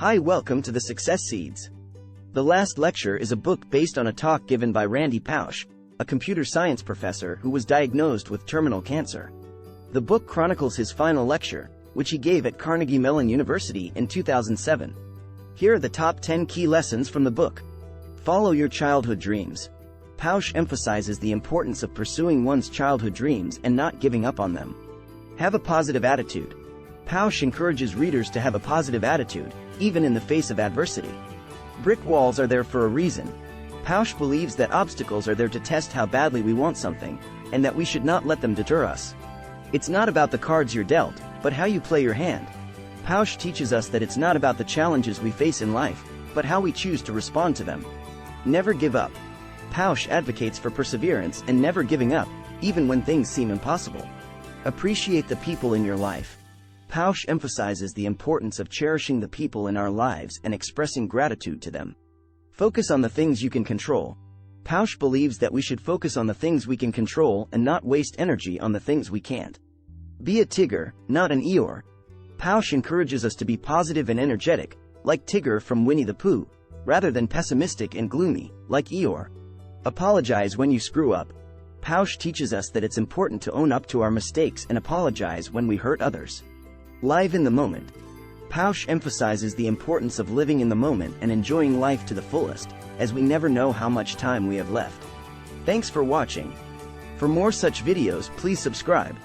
Hi, welcome to the Success Seeds. The last lecture is a book based on a talk given by Randy Pausch, a computer science professor who was diagnosed with terminal cancer. The book chronicles his final lecture, which he gave at Carnegie Mellon University in 2007. Here are the top 10 key lessons from the book. Follow your childhood dreams. Pausch emphasizes the importance of pursuing one's childhood dreams and not giving up on them. Have a positive attitude. Pausch encourages readers to have a positive attitude, even in the face of adversity. Brick walls are there for a reason. Pausch believes that obstacles are there to test how badly we want something, and that we should not let them deter us. It's not about the cards you're dealt, but how you play your hand. Pausch teaches us that it's not about the challenges we face in life, but how we choose to respond to them. Never give up. Pausch advocates for perseverance and never giving up, even when things seem impossible. Appreciate the people in your life. Pausch emphasizes the importance of cherishing the people in our lives and expressing gratitude to them. Focus on the things you can control. Pausch believes that we should focus on the things we can control and not waste energy on the things we can't. Be a Tigger, not an Eeyore. Pausch encourages us to be positive and energetic, like Tigger from Winnie the Pooh, rather than pessimistic and gloomy, like Eeyore. Apologize when you screw up. Pausch teaches us that it's important to own up to our mistakes and apologize when we hurt others. Live in the moment. Pausch emphasizes the importance of living in the moment and enjoying life to the fullest, as we never know how much time we have left. Thanks for watching. For more such videos, please subscribe.